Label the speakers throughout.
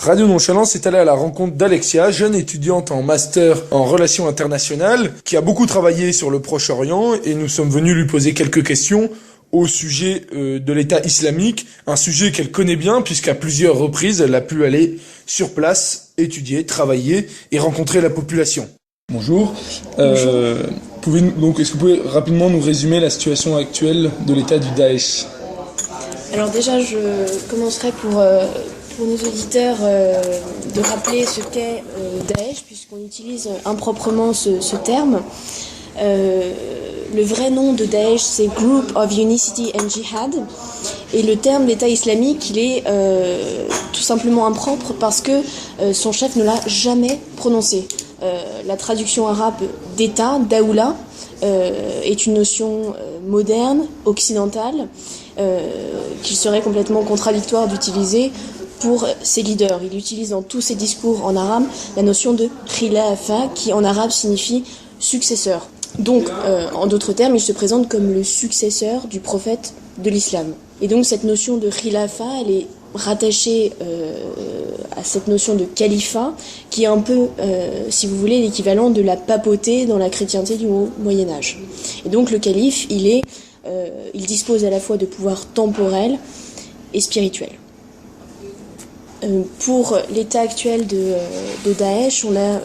Speaker 1: Radio Nonchalance est allé à la rencontre d'Alexia, jeune étudiante en master en relations internationales, qui a beaucoup travaillé sur le Proche-Orient, et nous sommes venus lui poser quelques questions au sujet de l'État islamique, un sujet qu'elle connaît bien puisqu'à plusieurs reprises elle a pu aller sur place, étudier, travailler et rencontrer la population. Bonjour. Est-ce que vous pouvez rapidement nous résumer la situation actuelle de l'État du Daesh ?
Speaker 2: Alors déjà, je commencerai pour nos auditeurs de rappeler ce qu'est Daesh, puisqu'on utilise improprement ce terme. Le vrai nom de Daesh, c'est Group of Unicity and Jihad, et le terme d'État islamique, il est tout simplement impropre parce que son chef ne l'a jamais prononcé. La traduction arabe d'État, Daoula, est une notion moderne, occidentale, qu'il serait complètement contradictoire d'utiliser pour ses leaders. Il utilise dans tous ses discours en arabe la notion de khilafa, qui en arabe signifie successeur. Donc, en d'autres termes, il se présente comme le successeur du prophète de l'islam. Et donc cette notion de khilafa, elle est rattachée à cette notion de califat, qui est un peu, si vous voulez, l'équivalent de la papauté dans la chrétienté du Moyen-Âge. Et donc le calife, il dispose à la fois de pouvoirs temporels et spirituels. Pour l'état actuel de Daesh, on a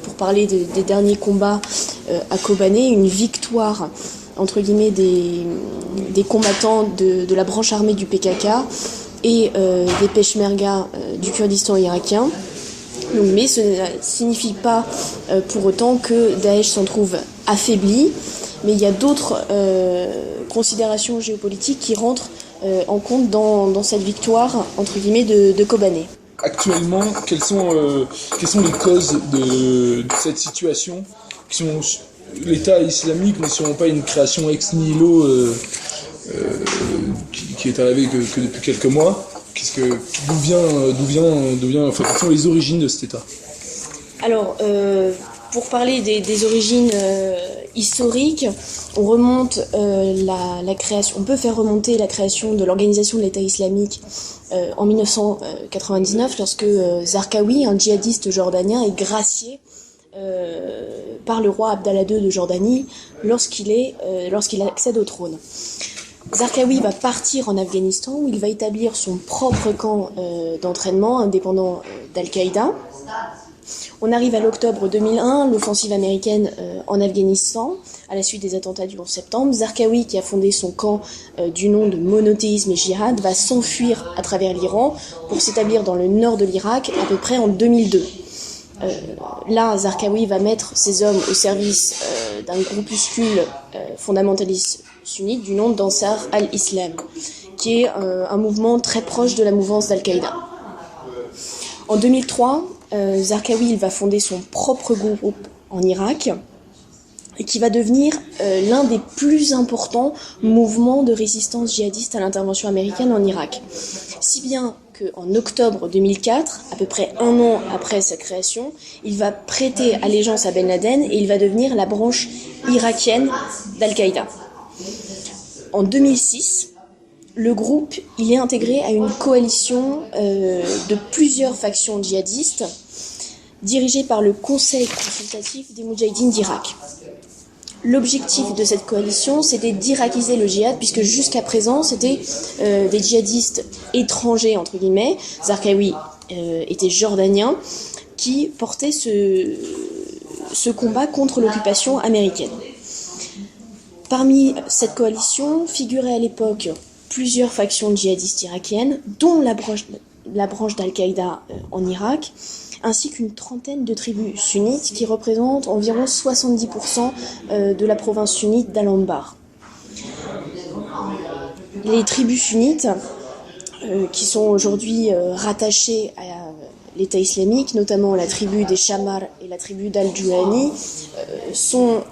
Speaker 2: pour parler des derniers combats à Kobané, une victoire entre guillemets des combattants de la branche armée du PKK et des Peshmerga du Kurdistan irakien. Donc, mais ce ne signifie pas pour autant que Daesh s'en trouve affaibli, mais il y a d'autres considérations géopolitiques qui rentrent en compte dans cette victoire entre guillemets de Kobané.
Speaker 1: Actuellement, quelles sont les causes de cette situation qui sont l'État islamique n'est sûrement pas une création ex nihilo qui est arrivée que depuis quelques mois. Quelles sont les origines de cet État ?
Speaker 2: Alors, pour parler des origines historiques, on remonte la création. On peut faire remonter la création de l'organisation de l'État islamique en 1999, lorsque Zarqawi, un djihadiste jordanien, est gracié par le roi Abdallah II de Jordanie lorsqu'il accède au trône. Zarqawi va partir en Afghanistan où il va établir son propre camp d'entraînement indépendant d'Al-Qaïda. On arrive à l'octobre 2001, l'offensive américaine en Afghanistan, à la suite des attentats du 11 septembre. Zarqawi, qui a fondé son camp du nom de monothéisme et jihad, va s'enfuir à travers l'Iran pour s'établir dans le nord de l'Irak à peu près en 2002. Là, Zarqawi va mettre ses hommes au service d'un groupuscule fondamentaliste sunnite du nom d'Ansar al-Islam, qui est un mouvement très proche de la mouvance d'Al-Qaïda. En 2003, Zarqawi il va fonder son propre groupe en Irak, et qui va devenir l'un des plus importants mouvements de résistance djihadiste à l'intervention américaine en Irak. Si bien qu'en octobre 2004, à peu près un an après sa création, il va prêter allégeance à Ben Laden et il va devenir la branche irakienne d'Al-Qaïda. En 2006, le groupe il est intégré à une coalition de plusieurs factions djihadistes dirigée par le Conseil consultatif des Moudjahidines d'Irak. L'objectif de cette coalition, c'était d'irakiser le djihad, puisque jusqu'à présent, c'était des djihadistes étrangers, entre guillemets. Zarqawi était jordanien, qui portait ce combat contre l'occupation américaine. Parmi cette coalition figuraient à l'époque plusieurs factions djihadistes irakiennes, dont la branche d'Al-Qaïda en Irak, ainsi qu'une trentaine de tribus sunnites qui représentent environ 70% de la province sunnite d'Al-Anbar. Les tribus sunnites, qui sont aujourd'hui rattachées à l'État islamique, notamment la tribu des Shamar et la tribu d'Al-Julani, sont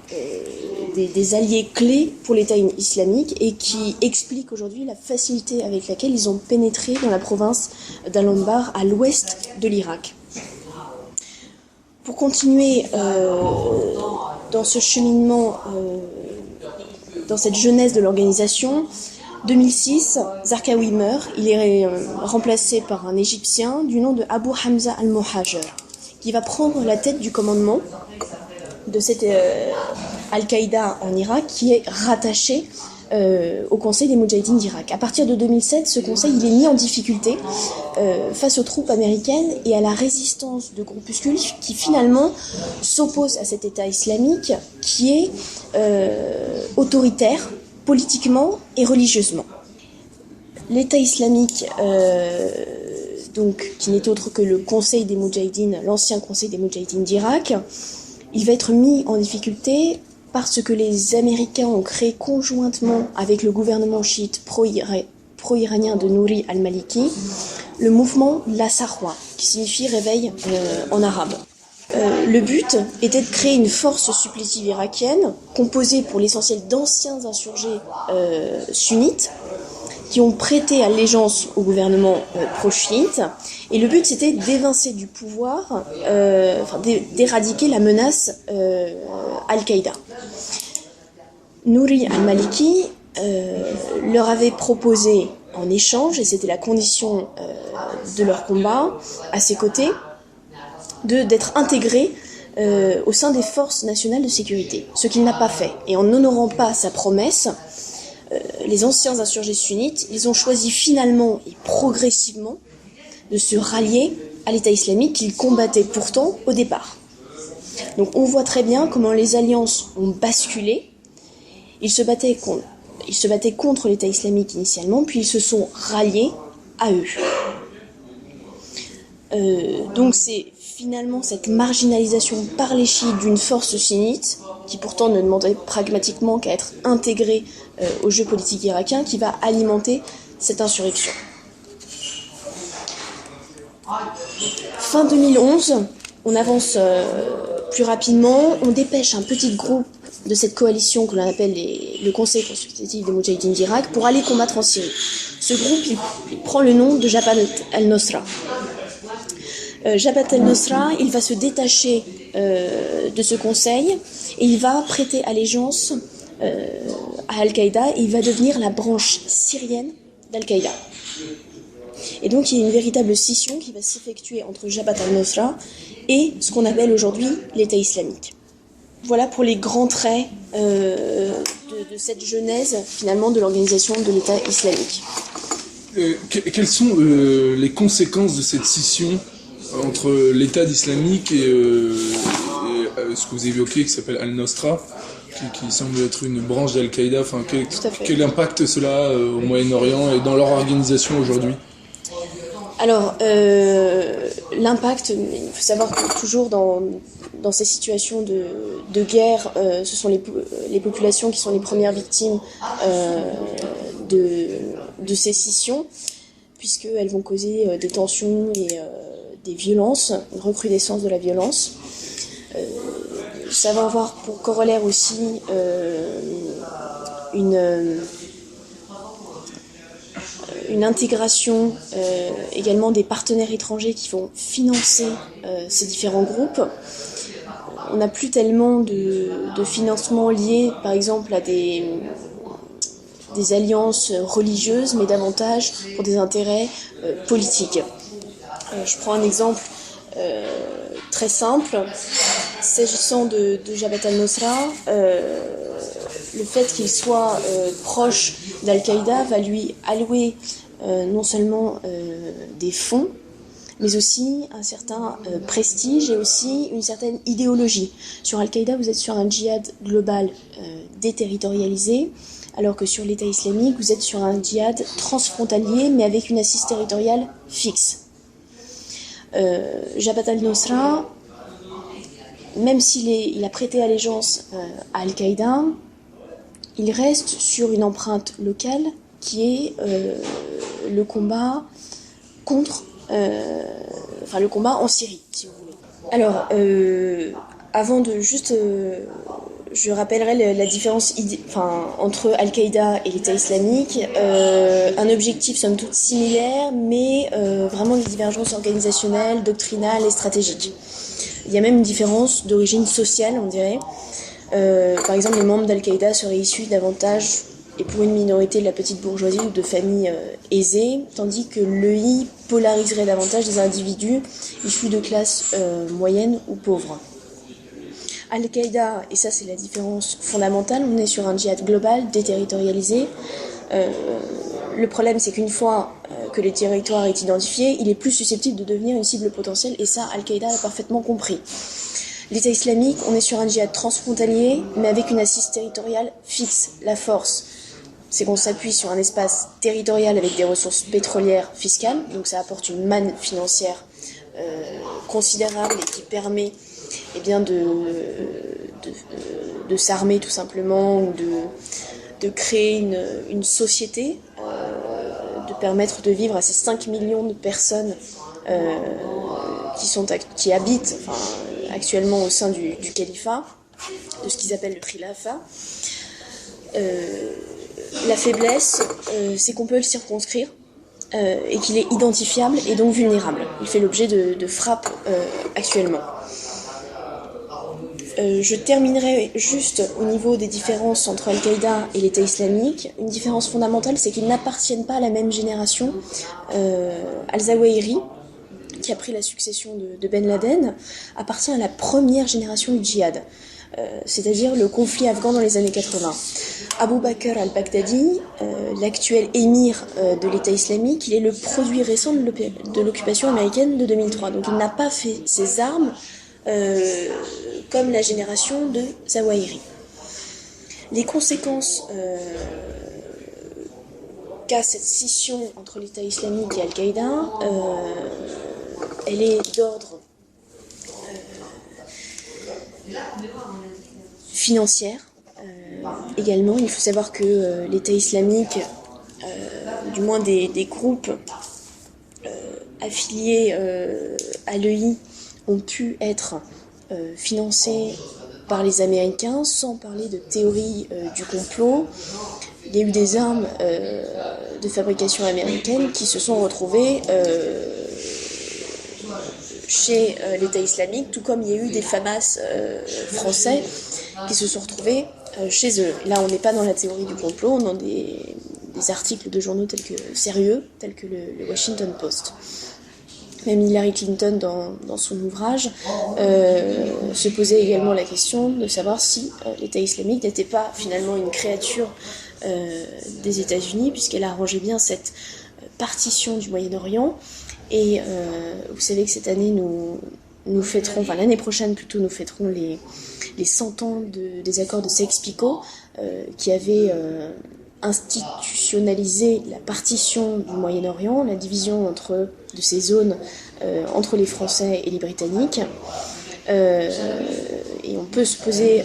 Speaker 2: des alliés clés pour l'État islamique et qui expliquent aujourd'hui la facilité avec laquelle ils ont pénétré dans la province d'Al-Anbar à l'ouest de l'Irak. Pour continuer dans ce cheminement, dans cette genèse de l'organisation, 2006, Zarqawi meurt. Il est remplacé par un Égyptien du nom de Abu Hamza al-Muhajir, qui va prendre la tête du commandement de cette Al-Qaïda en Irak, qui est rattaché au Conseil des Moudjahidines d'Irak. À partir de 2007, ce conseil il est mis en difficulté face aux troupes américaines et à la résistance de groupuscules qui finalement s'opposent à cet État islamique qui est autoritaire politiquement et religieusement. L'État islamique, donc, qui n'est autre que le Conseil des Moudjahidines, l'ancien Conseil des Moudjahidines d'Irak, il va être mis en difficulté parce que les Américains ont créé conjointement avec le gouvernement chiite pro-iranien de Nouri al-Maliki le mouvement La Sarwa, qui signifie réveil en arabe. Le but était de créer une force supplétive irakienne composée pour l'essentiel d'anciens insurgés sunnites qui ont prêté allégeance au gouvernement pro-chiite. Et le but, c'était d'évincer du pouvoir, d'éradiquer la menace Al-Qaïda. Nouri al-Maliki leur avait proposé en échange, et c'était la condition de leur combat, à ses côtés, d'être intégré au sein des forces nationales de sécurité, ce qu'il n'a pas fait. Et en n'honorant pas sa promesse, les anciens insurgés sunnites, ils ont choisi finalement et progressivement de se rallier à l'État islamique qu'ils combattaient pourtant au départ. Donc on voit très bien comment les alliances ont basculé. Ils se battaient contre l'État islamique initialement, puis ils se sont ralliés à eux. Donc c'est finalement cette marginalisation par les chiites d'une force sunnite, qui pourtant ne demandait pragmatiquement qu'à être intégrée au jeu politique irakien, qui va alimenter cette insurrection. Fin 2011, on avance plus rapidement, on dépêche un petit groupe de cette coalition que l'on appelle le Conseil consultatif des Moudjahidines d'Irak pour aller combattre en Syrie. Ce groupe il prend le nom de Jabhat al-Nusra. Jabhat al-Nusra, il va se détacher de ce conseil et il va prêter allégeance à Al-Qaïda et il va devenir la branche syrienne d'Al-Qaïda. Et donc il y a une véritable scission qui va s'effectuer entre Jabhat al-Nusra et ce qu'on appelle aujourd'hui l'État islamique. Voilà pour les grands traits de cette genèse finalement de l'organisation de l'État islamique.
Speaker 1: Quelles sont les conséquences de cette scission entre l'État islamique et ce que vous évoquez qui s'appelle Al-Nosra, qui semble être une branche d'Al-Qaïda. Enfin, quel impact cela a au Moyen-Orient et dans leur organisation aujourd'hui ?
Speaker 2: Alors, l'impact, il faut savoir que toujours dans ces situations de guerre, ce sont les populations qui sont les premières victimes de ces scissions, puisqu'elles vont causer des tensions et des violences, une recrudescence de la violence. Ça va avoir pour corollaire aussi une intégration également des partenaires étrangers qui vont financer ces différents groupes. On n'a plus tellement de financement lié, par exemple, à des alliances religieuses, mais davantage pour des intérêts politiques. Je prends un exemple très simple. S'agissant de Jabhat al-Nusra, le fait qu'il soit proche d'Al-Qaïda va lui allouer non seulement des fonds, mais aussi un certain prestige et aussi une certaine idéologie. Sur Al-Qaïda, vous êtes sur un djihad global déterritorialisé, alors que sur l'État islamique, vous êtes sur un djihad transfrontalier, mais avec une assise territoriale fixe. Jabhat al-Nusra, même s'il a prêté allégeance à Al-Qaïda, il reste sur une empreinte locale qui est le combat contre, le combat en Syrie, si vous voulez. Alors, avant de juste, je rappellerai la différence entre Al-Qaïda et l'État islamique. Un objectif somme toute similaire, mais vraiment des divergences organisationnelles, doctrinales et stratégiques. Il y a même une différence d'origine sociale, on dirait. Par exemple, les membres d'Al-Qaïda seraient issus davantage et pour une minorité de la petite bourgeoisie ou de familles aisées, tandis que l'EI polariserait davantage des individus issus de classes moyennes ou pauvres. Al-Qaïda, et ça c'est la différence fondamentale, on est sur un djihad global, déterritorialisé. Le problème c'est qu'une fois que le territoire est identifié, il est plus susceptible de devenir une cible potentielle, et ça Al-Qaïda l'a parfaitement compris. L'État islamique, on est sur un djihad transfrontalier, mais avec une assise territoriale fixe. La force, c'est qu'on s'appuie sur un espace territorial avec des ressources pétrolières fiscales, donc ça apporte une manne financière considérable et qui permet de s'armer tout simplement, ou de créer une société, de permettre de vivre à ces 5 millions de personnes qui habitent actuellement au sein du califat, de ce qu'ils appellent le khilafa. La faiblesse, c'est qu'on peut le circonscrire et qu'il est identifiable et donc vulnérable. Il fait l'objet de frappes actuellement. Je terminerai juste au niveau des différences entre Al-Qaïda et l'État islamique. Une différence fondamentale, c'est qu'ils n'appartiennent pas à la même génération. Al-Zawahiri, qui a pris la succession de Ben Laden, appartient à la première génération du djihad, c'est-à-dire le conflit afghan dans les années 80. Abu Bakr al-Baghdadi, l'actuel émir de l'État islamique, il est le produit récent de l'occupation américaine de 2003. Donc il n'a pas fait ses armes comme la génération de Zawahiri. Les conséquences qu'a cette scission entre l'État islamique et Al-Qaïda, elle est d'ordre financière. Également, il faut savoir que l'État islamique, du moins des groupes affiliés à l'EI, ont pu être financés par les Américains, sans parler de théorie du complot. Il y a eu des armes de fabrication américaine qui se sont retrouvées chez l'État islamique, tout comme il y a eu des FAMAS français qui se sont retrouvés chez eux. Là, on n'est pas dans la théorie du complot, on est dans des articles de journaux sérieux, tels que le Washington Post. Même Hillary Clinton, dans son ouvrage, se posait également la question de savoir si l'État islamique n'était pas finalement une créature des États-Unis, puisqu'elle arrangeait bien cette partition du Moyen-Orient. Et vous savez que cette année, l'année prochaine plutôt, nous fêterons les 100 ans des accords de Sykes-Picot, qui avaient institutionnalisé la partition du Moyen-Orient, la division de ces zones entre les Français et les Britanniques. Et on peut se poser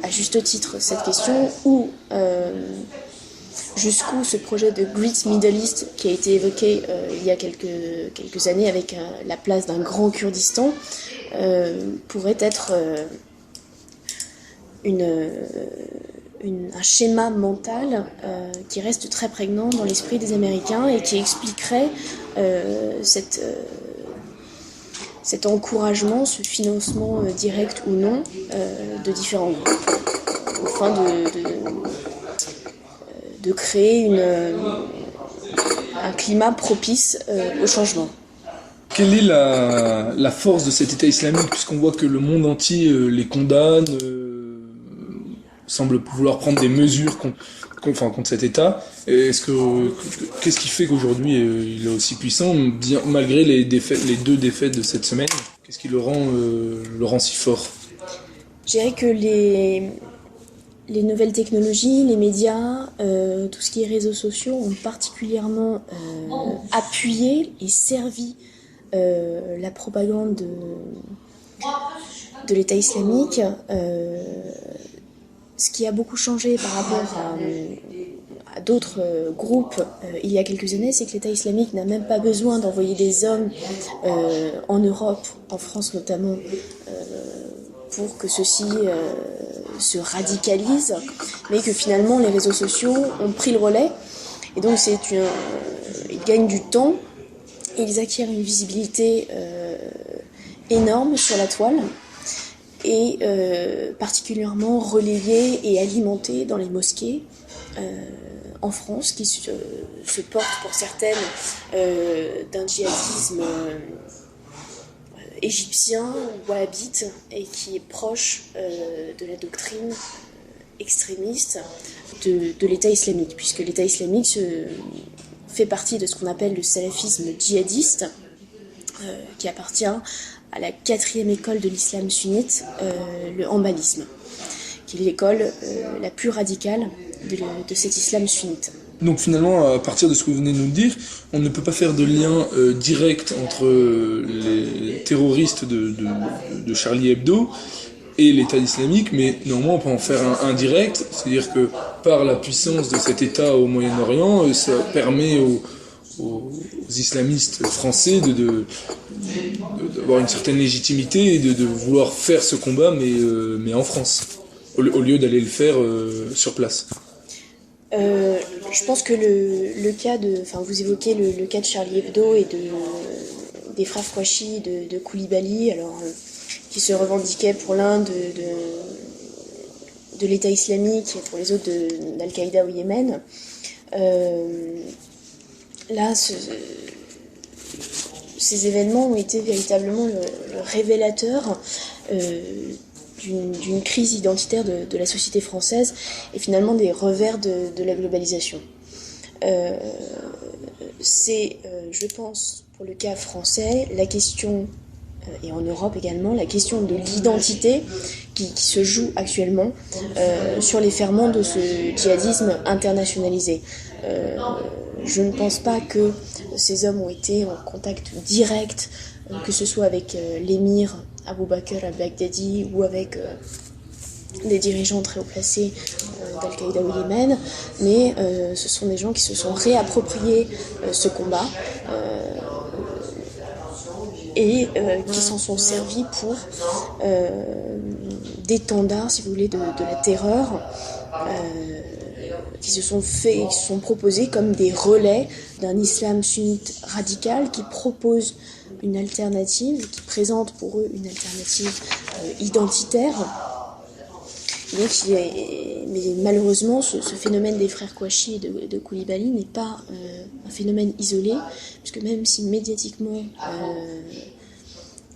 Speaker 2: à juste titre cette question, jusqu'où ce projet de Great Middle East, qui a été évoqué il y a quelques années avec la place d'un grand Kurdistan, pourrait être un schéma mental qui reste très prégnant dans l'esprit des Américains et qui expliquerait cet encouragement, ce financement direct ou non de différents groupes, afin de créer un climat propice au changement.
Speaker 1: Quelle est la force de cet État islamique, puisqu'on voit que le monde entier les condamne, semble vouloir prendre des mesures contre cet État. Qu'est-ce qui fait qu'aujourd'hui il est aussi puissant, malgré les deux défaites de cette semaine? Qu'est-ce qui le rend si fort?
Speaker 2: Je dirais que les nouvelles technologies, les médias, tout ce qui est réseaux sociaux ont particulièrement appuyé et servi la propagande de l'État islamique. Ce qui a beaucoup changé par rapport à d'autres groupes il y a quelques années, c'est que l'État islamique n'a même pas besoin d'envoyer des hommes en Europe, en France notamment, pour que ceux-ci se radicalisent, mais que finalement les réseaux sociaux ont pris le relais, et donc ils gagnent du temps, et ils acquièrent une visibilité énorme sur la toile, et particulièrement relayée et alimentée dans les mosquées en France qui se porte pour certaines d'un djihadisme égyptien, wahhabite, et qui est proche de la doctrine extrémiste de l'État islamique, puisque l'État islamique fait partie de ce qu'on appelle le salafisme djihadiste, qui appartient à la 4e école de l'islam sunnite, le hanbalisme, qui est l'école la plus radicale de cet islam sunnite.
Speaker 1: Donc finalement, à partir de ce que vous venez de nous dire, on ne peut pas faire de lien direct entre les terroristes de Charlie Hebdo et l'État islamique, mais néanmoins on peut en faire un indirect, c'est-à-dire que par la puissance de cet État au Moyen-Orient, ça permet aux islamistes français d'avoir une certaine légitimité et de vouloir faire ce combat, mais en France, au lieu d'aller le faire sur place.
Speaker 2: Je pense que le cas vous évoquez le cas de Charlie Hebdo et des frères Kouachi de Koulibaly, alors qui se revendiquaient pour l'un de l'État islamique et pour les autres d'Al-Qaïda au Yémen. Là, ces événements ont été véritablement le révélateur d'une crise identitaire de la société française et finalement des revers de la globalisation. C'est, je pense, pour le cas français, la question, et en Europe également, la question de l'identité qui se joue actuellement sur les ferments de ce djihadisme internationalisé. Je ne pense pas que ces hommes ont été en contact direct, que ce soit avec l'émir Abou Bakr al-Baghdadi ou avec des dirigeants très haut placés d'Al-Qaïda au Yémen, mais ce sont des gens qui se sont réappropriés ce combat et qui s'en sont servis pour d'étendards, si vous voulez, de la terreur, qui se sont proposés comme des relais d'un islam sunnite radical qui propose une alternative, qui présente pour eux une alternative identitaire. Donc, mais malheureusement, ce phénomène des frères Kouachi et de Koulibaly n'est pas un phénomène isolé, puisque même si médiatiquement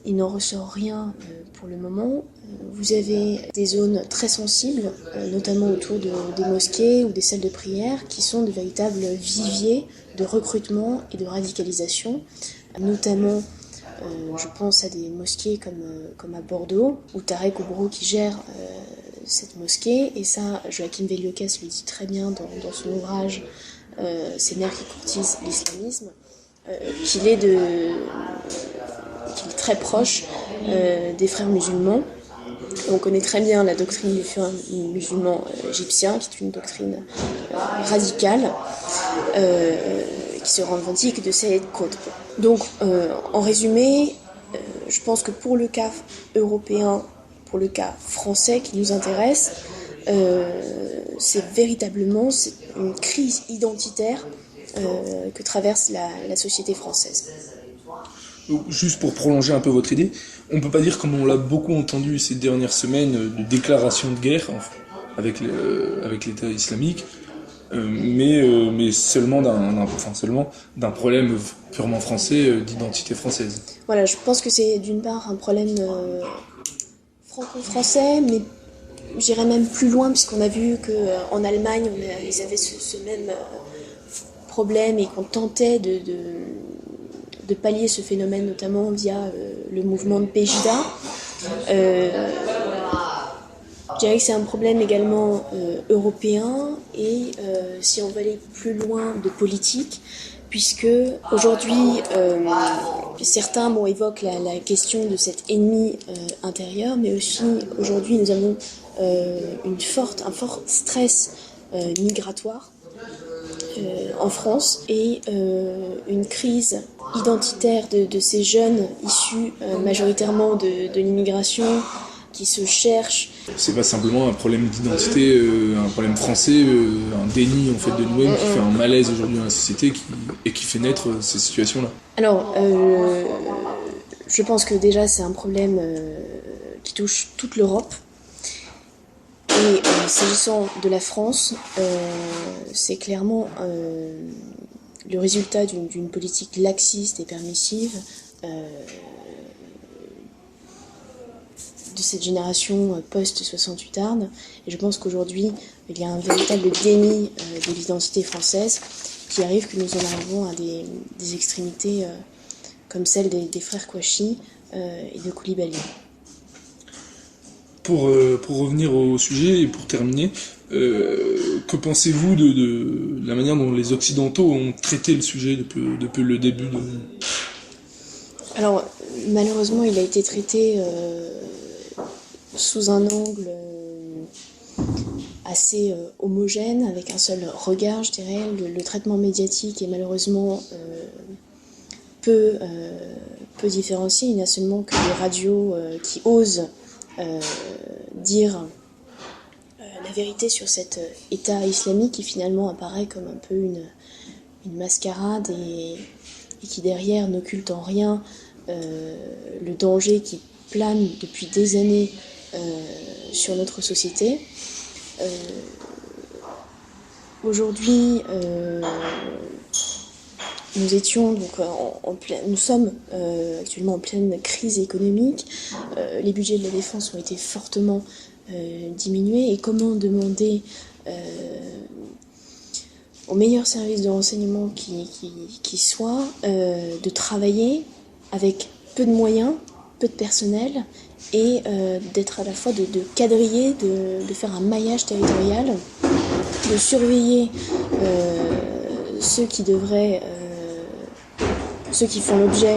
Speaker 2: il n'en ressort rien pour le moment, vous avez des zones très sensibles, notamment autour des mosquées ou des salles de prière, qui sont de véritables viviers de recrutement et de radicalisation, notamment je pense à des mosquées comme à Bordeaux, où Tarek Oubrou qui gère cette mosquée, et ça Joachim Velliocas le dit très bien dans son ouvrage Ces nerfs qui courtisent l'islamisme, qu'il est très proche des frères musulmans. On connaît très bien la doctrine du frère musulman égyptien, qui est une doctrine radicale, qui se revendique de Saïd Qutb. Donc, en résumé, je pense que pour le cas européen, pour le cas français qui nous intéresse, c'est véritablement une crise identitaire que traverse la société française.
Speaker 1: Donc, juste pour prolonger un peu votre idée, on peut pas dire, comme on l'a beaucoup entendu ces dernières semaines, de déclaration de guerre avec l'État islamique, mais seulement d'un problème purement français, d'identité française.
Speaker 2: Voilà, je pense que c'est d'une part un problème franco-français, mais j'irais même plus loin, puisqu'on a vu qu'en Allemagne, ils avaient ce même problème et qu'on tentait de pallier ce phénomène, notamment via le mouvement de Pejda. Je dirais que c'est un problème également européen et, si on veut aller plus loin, de politique, puisque aujourd'hui, certains évoquent la question de cet ennemi intérieur, mais aussi aujourd'hui nous avons un fort stress migratoire en France et une crise identitaire de ces jeunes issus majoritairement de l'immigration qui se cherchent.
Speaker 1: C'est pas simplement un problème d'identité, un problème français, un déni en fait de nous-mêmes qui fait un malaise aujourd'hui dans la société et qui fait naître ces situations-là.
Speaker 2: Alors, je pense que déjà c'est un problème qui touche toute l'Europe Et s'agissant de la France, c'est clairement le résultat d'une politique laxiste et permissive de cette génération post-68arde. Et je pense qu'aujourd'hui, il y a un véritable déni de l'identité française qui arrive que nous en arrivons à des extrémités comme celle des frères Kouachi et de Koulibaly.
Speaker 1: Pour revenir au sujet et pour terminer, que pensez-vous de la manière dont les Occidentaux ont traité le sujet depuis le début de...
Speaker 2: Alors, malheureusement, il a été traité sous un angle assez homogène, avec un seul regard, je dirais. Le traitement médiatique est malheureusement peu différencié. Il n'y a seulement que les radios qui osent dire la vérité sur cet État islamique qui finalement apparaît comme un peu une mascarade et qui derrière n'occulte en rien le danger qui plane depuis des années sur notre société. Aujourd'hui, nous sommes actuellement en pleine crise économique. Les budgets de la défense ont été fortement diminués. Et comment demander aux meilleurs services de renseignement qui soient de travailler avec peu de moyens, peu de personnel, et d'être à la fois de quadriller, de faire un maillage territorial, de surveiller ceux qui font l'objet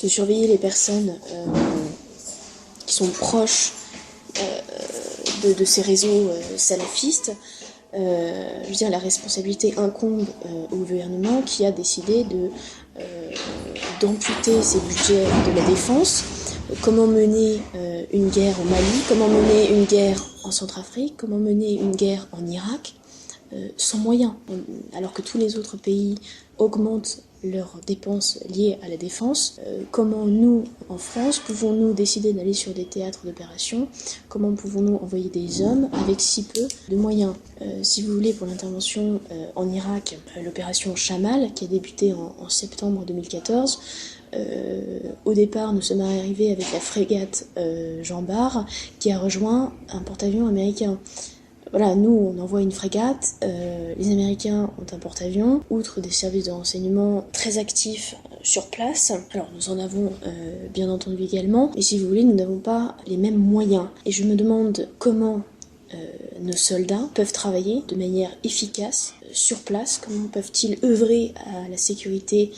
Speaker 2: de surveiller les personnes qui sont proches de ces réseaux salafistes. Je veux dire, la responsabilité incombe au gouvernement qui a décidé d'amputer ses budgets de la défense. Comment mener une guerre au Mali, comment mener une guerre en Centrafrique, comment mener une guerre en Irak sans moyens, alors que tous les autres pays augmentent leurs dépenses liées à la défense. Comment nous, en France, pouvons-nous décider d'aller sur des théâtres d'opération? Comment pouvons-nous envoyer des hommes avec si peu de moyens? Si vous voulez, pour l'intervention en Irak, l'opération Chamal, qui a débuté en septembre 2014, au départ, nous sommes arrivés avec la frégate Jean Bart, qui a rejoint un porte-avions américain. Voilà, nous, on envoie une frégate, les Américains ont un porte-avions, outre des services de renseignement très actifs sur place. Alors, nous en avons bien entendu également, mais si vous voulez, nous n'avons pas les mêmes moyens. Et je me demande comment nos soldats peuvent travailler de manière efficace sur place, comment peuvent-ils œuvrer à la sécurité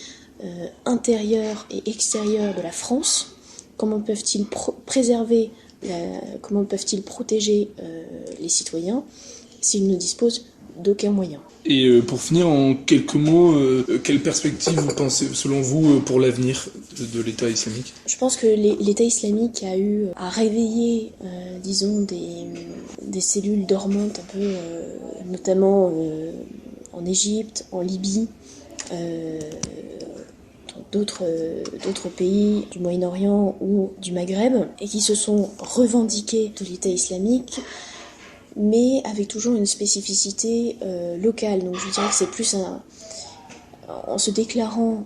Speaker 2: intérieure et extérieure de la France, comment peuvent-ils préserver comment peuvent-ils protéger les citoyens s'ils ne disposent d'aucun moyen.
Speaker 1: Et pour finir, en quelques mots, quelle perspective vous pensez, selon vous, pour l'avenir de l'État islamique?
Speaker 2: Je pense que l'État islamique a eu à réveiller, disons, des cellules dormantes un peu, notamment en Égypte, en Libye, d'autres pays du Moyen-Orient ou du Maghreb, et qui se sont revendiqués de l'État islamique, mais avec toujours une spécificité locale. Donc je dirais que c'est plus en se déclarant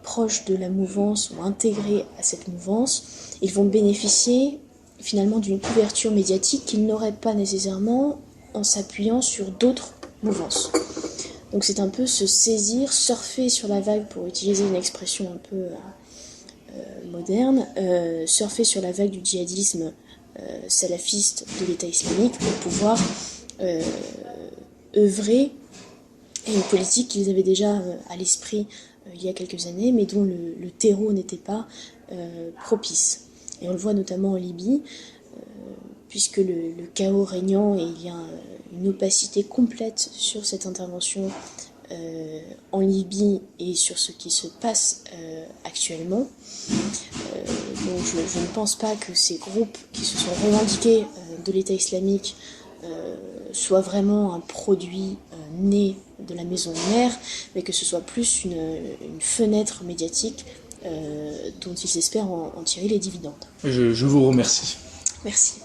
Speaker 2: proche de la mouvance ou intégrés à cette mouvance, ils vont bénéficier finalement d'une couverture médiatique qu'ils n'auraient pas nécessairement en s'appuyant sur d'autres mouvances. Donc c'est un peu se saisir, surfer sur la vague, pour utiliser une expression un peu moderne, surfer sur la vague du djihadisme salafiste de l'État islamique pour pouvoir œuvrer à une politique qu'ils avaient déjà à l'esprit il y a quelques années, mais dont le terreau n'était pas propice. Et on le voit notamment en Libye, puisque le chaos régnant, et il y a une opacité complète sur cette intervention en Libye et sur ce qui se passe actuellement. Donc je ne pense pas que ces groupes qui se sont revendiqués de l'État islamique soient vraiment un produit né de la maison mère, mais que ce soit plus une fenêtre médiatique dont ils espèrent en tirer les dividendes.
Speaker 1: Je vous remercie.
Speaker 2: Merci.